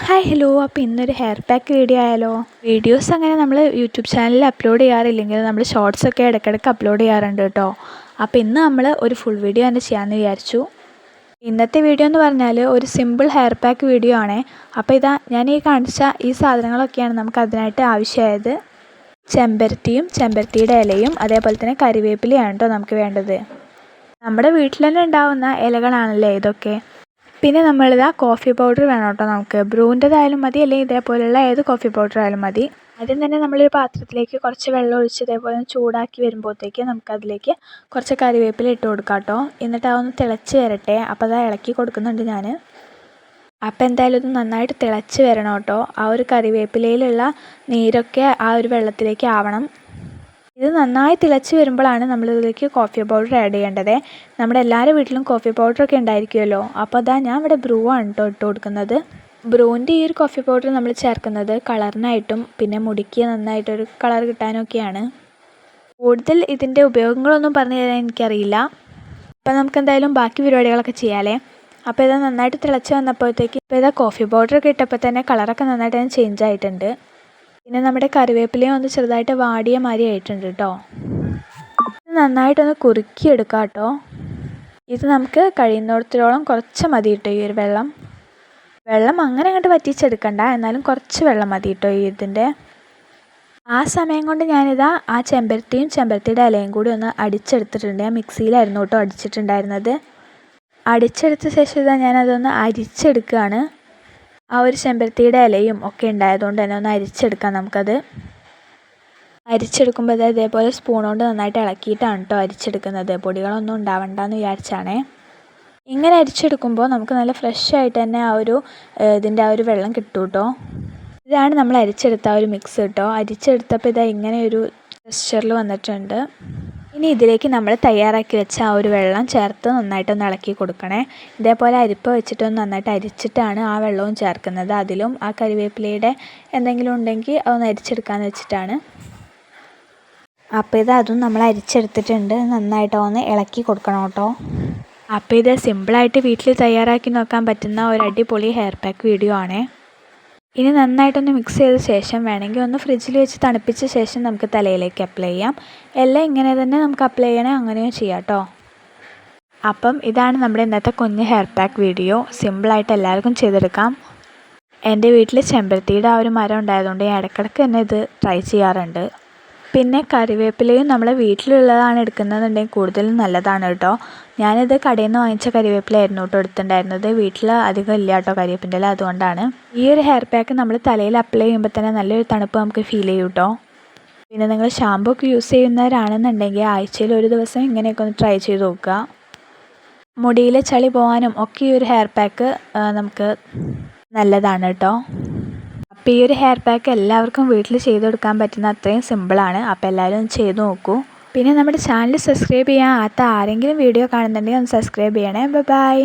Hi hello, അപ്പോൾ ഇന്നൊരു hair pack video ആയാലോ. വീഡിയോസ് അങ്ങനെ നമ്മൾ യൂട്യൂബ് ചാനലിൽ അപ്ലോഡ് ചെയ്യാറില്ലെങ്കിൽ നമ്മൾ ഷോർട്സൊക്കെ ഇടയ്ക്കിടയ്ക്ക് അപ്ലോഡ് ചെയ്യാറുണ്ട് കേട്ടോ. അപ്പോൾ ഇന്ന് നമ്മൾ ഒരു ഫുൾ വീഡിയോ തന്നെ ചെയ്യാമെന്ന് വിചാരിച്ചു. ഇന്നത്തെ വീഡിയോ എന്ന് പറഞ്ഞാൽ ഒരു സിമ്പിൾ ഹെയർ പാക്ക് വീഡിയോ ആണ്. അപ്പോൾ ഇതാ ഞാൻ ഈ കാണിച്ച ഈ സാധനങ്ങളൊക്കെയാണ് നമുക്ക് അതിനായിട്ട് ആവശ്യമായത്. ചെമ്പരത്തിയും ചെമ്പരത്തിയുടെ ഇലയും അതേപോലെ തന്നെ കരിവേപ്പിലയാണ് കേട്ടോ നമുക്ക് വേണ്ടത്. നമ്മുടെ വീട്ടിൽ തന്നെ ഉണ്ടാവുന്ന ഇലകളാണല്ലേ ഇതൊക്കെ. പിന്നെ നമ്മളിതാ കോഫി പൗഡർ വേണം കേട്ടോ. നമുക്ക് ബ്രൂവിൻ്റെതായാലും മതി, അല്ലെങ്കിൽ ഇതേപോലെയുള്ള ഏത് കോഫി പൗഡർ ആയാലും മതി. ആദ്യം തന്നെ നമ്മളൊരു പാത്രത്തിലേക്ക് കുറച്ച് വെള്ളം ഒഴിച്ച് ഇതേപോലെ ചൂടാക്കി വരുമ്പോഴത്തേക്ക് നമുക്കതിലേക്ക് കുറച്ച് കരിവേപ്പില ഇട്ട് കൊടുക്കാം കേട്ടോ. എന്നിട്ട് അതൊന്ന് തിളച്ച് വരട്ടെ. അപ്പോൾ അത് ഇളക്കി കൊടുക്കുന്നുണ്ട് ഞാൻ. അപ്പോൾ എന്തായാലും ഇത് നന്നായിട്ട് തിളച്ച് വരണം കേട്ടോ. ആ ഒരു കരിവേപ്പിലയിലുള്ള നീരൊക്കെ ആ ഒരു വെള്ളത്തിലേക്ക് ആവണം. ഇത് നന്നായി തിളച്ച് വരുമ്പോഴാണ് നമ്മളിതിലേക്ക് കോഫി പൗഡർ ആഡ് ചെയ്യേണ്ടത്. നമ്മുടെ എല്ലാവരുടെ വീട്ടിലും കോഫി പൗഡറൊക്കെ ഉണ്ടായിരിക്കുമല്ലോ. അപ്പോൾ അതാ ഞാൻ ഇവിടെ ബ്രൂ ആണ് കേട്ടോ ഇട്ട് കൊടുക്കുന്നത്. ബ്രൂവിൻ്റെ ഈ ഒരു കോഫി പൗഡർ നമ്മൾ ചേർക്കുന്നത് കളറിനായിട്ടും പിന്നെ മുടിക്ക് നന്നായിട്ടൊരു കളർ കിട്ടാനൊക്കെയാണ്. കൂടുതൽ ഇതിൻ്റെ ഉപയോഗങ്ങളൊന്നും പറഞ്ഞു തരാൻ എനിക്കറിയില്ല. അപ്പോൾ നമുക്ക് എന്തായാലും ബാക്കി പരിപാടികളൊക്കെ ചെയ്യാമല്ലേ. അപ്പോൾ ഇത് നന്നായിട്ട് തിളച്ച് വന്നപ്പോഴത്തേക്ക് ഇപ്പോൾ ഇതാ കോഫി പൗഡറൊക്കെ ഇട്ടപ്പോൾ തന്നെ കളറൊക്കെ നന്നായിട്ട് ചേഞ്ച് ആയിട്ടുണ്ട്. പിന്നെ നമ്മുടെ കറിവേപ്പിലയും ഒന്ന് ചെറുതായിട്ട് വാടിയ മാതിരി ആയിട്ടുണ്ട് കേട്ടോ. ഇത് നന്നായിട്ടൊന്ന് കുറുക്കിയെടുക്കാം കേട്ടോ. ഇത് നമുക്ക് കഴിയുന്നിടത്തോളം കുറച്ച് മതി കേട്ടോ ഈ ഒരു വെള്ളം. അങ്ങനെ അങ്ങോട്ട് വറ്റിച്ചെടുക്കണ്ട, എന്നാലും കുറച്ച് വെള്ളം മതി കേട്ടോ ഇതിൻ്റെ. ആ സമയം കൊണ്ട് ഞാനിതാ ആ ചെമ്പരത്തിയും ചെമ്പരത്തിയുടെ ഇലയും കൂടി ഒന്ന് അടിച്ചെടുത്തിട്ടുണ്ട്. ഞാൻ മിക്സിയിലായിരുന്നു കേട്ടോ അടിച്ചിട്ടുണ്ടായിരുന്നത്. അടിച്ചെടുത്ത ശേഷം ഇതാ ഞാനതൊന്ന് അരിച്ചെടുക്കുകയാണ്. ആ ഒരു ചെമ്പരത്തിയുടെ ഇലയും ഒക്കെ ഉണ്ടായതുകൊണ്ട് തന്നെ ഒന്ന് അരിച്ചെടുക്കാം നമുക്കത്. അരിച്ചെടുക്കുമ്പോൾ ഇതേപോലെ സ്പൂൺ കൊണ്ട് നന്നായിട്ട് ഇളക്കിയിട്ടാണ് കേട്ടോ അരിച്ചെടുക്കുന്നത്. പൊടികളൊന്നും ഉണ്ടാവണ്ടെന്ന് വിചാരിച്ചാണേ. ഇങ്ങനെ അരിച്ചെടുക്കുമ്പോൾ നമുക്ക് നല്ല ഫ്രഷ് ആയിട്ട് തന്നെ ആ ഒരു ഇതിൻ്റെ ആ ഒരു വെള്ളം കിട്ടും കേട്ടോ. ഇതാണ് നമ്മൾ അരിച്ചെടുത്ത ആ ഒരു മിക്സ് കേട്ടോ. അരിച്ചെടുത്തപ്പോൾ ഇതാ ഇങ്ങനെ ഒരു ടെക്സ്ചറിൽ വന്നിട്ടുണ്ട്. ഇനി ഇതിലേക്ക് നമ്മൾ തയ്യാറാക്കി വെച്ച ആ ഒരു വെള്ളം ചേർത്ത് നന്നായിട്ടൊന്ന് ഇളക്കി കൊടുക്കണേ. ഇതേപോലെ അരിപ്പ വെച്ചിട്ടൊന്ന് നന്നായിട്ട് അരിച്ചിട്ടാണ് ആ വെള്ളവും ചേർക്കുന്നത്. അതിലും ആ കരിവേപ്പിലയുടെ എന്തെങ്കിലും ഉണ്ടെങ്കിൽ അതൊന്ന് അരിച്ചെടുക്കാമെന്ന് വെച്ചിട്ടാണ്. അപ്പോൾ ഇത് അതും നമ്മൾ അരിച്ചെടുത്തിട്ടുണ്ട്. നന്നായിട്ട് ഒന്ന് ഇളക്കി കൊടുക്കണം കേട്ടോ. അപ്പോൾ ഇത് സിമ്പിളായിട്ട് വീട്ടിൽ തയ്യാറാക്കി നോക്കാൻ പറ്റുന്ന ഒരു അടിപൊളി ഹെയർ പാക്ക് വീഡിയോ ആണേ. ഇനി നന്നായിട്ടൊന്ന് മിക്സ് ചെയ്ത ശേഷം വേണമെങ്കിൽ ഒന്ന് ഫ്രിഡ്ജിൽ വെച്ച് തണുപ്പിച്ച ശേഷം നമുക്ക് തലയിലേക്ക് അപ്ലൈ ചെയ്യാം. എല്ലാം ഇങ്ങനെ തന്നെ നമുക്ക് അപ്ലൈ ചെയ്യണേ, അങ്ങനെയും ചെയ്യാം കേട്ടോ. അപ്പം ഇതാണ് നമ്മുടെ ഇന്നത്തെ കുഞ്ഞ് ഹെയർ പാക്ക് വീഡിയോ. സിമ്പിളായിട്ട് എല്ലാവർക്കും ചെയ്തെടുക്കാം. എൻ്റെ വീട്ടിൽ ചെമ്പരത്തിയുടെ ആ ഒരു മരം ഉണ്ടായതുകൊണ്ട് ഞാൻ ഇടയ്ക്കിടയ്ക്ക് തന്നെ ഇത് ട്രൈ ചെയ്യാറുണ്ട്. പിന്നെ കറിവേപ്പിലയും നമ്മൾ വീട്ടിലുള്ളതാണ് എടുക്കുന്നതെന്നുണ്ടെങ്കിൽ കൂടുതലും നല്ലതാണ് കേട്ടോ. ഞാനിത് കടയിൽ നിന്ന് വാങ്ങിച്ച കരിവേപ്പിലയായിരുന്നു കേട്ടോ എടുത്തിട്ടുണ്ടായിരുന്നത്. വീട്ടിൽ അധികം ഇല്ല കേട്ടോ കരിവേപ്പിൻ്റെ ഇല, അതുകൊണ്ടാണ്. ഈ ഒരു ഹെയർ പാക്ക് നമ്മൾ തലയിൽ അപ്ലൈ ചെയ്യുമ്പോൾ തന്നെ നല്ലൊരു തണുപ്പ് നമുക്ക് ഫീൽ ചെയ്യും കേട്ടോ. പിന്നെ നിങ്ങൾ ഷാമ്പൂ ഒക്കെ യൂസ് ചെയ്യുന്നവരാണെന്നുണ്ടെങ്കിൽ ആഴ്ചയിൽ ഒരു ദിവസം ഇങ്ങനെയൊക്കെ ഒന്ന് ട്രൈ ചെയ്ത് നോക്കുക. മുടിയിലെ ചളി പോകാനും ഒക്കെ ഈ ഒരു ഹെയർ പാക്ക് നമുക്ക് നല്ലതാണ് കേട്ടോ. അപ്പോൾ ഈ ഒരു ഹെയർ പാക്ക് എല്ലാവർക്കും വീട്ടിൽ ചെയ്തെടുക്കാൻ പറ്റുന്ന അത്രയും സിമ്പിളാണ്. അപ്പോൾ എല്ലാവരും ഒന്ന് ചെയ്ത് നോക്കൂ. പിന്നെ നമ്മുടെ ചാനൽ സബ്സ്ക്രൈബ് ചെയ്യാത്ത ആരെങ്കിലും വീഡിയോ കാണുന്നുണ്ടെങ്കിൽ ഒന്ന് സബ്സ്ക്രൈബ് ചെയ്യണേ. ബൈ.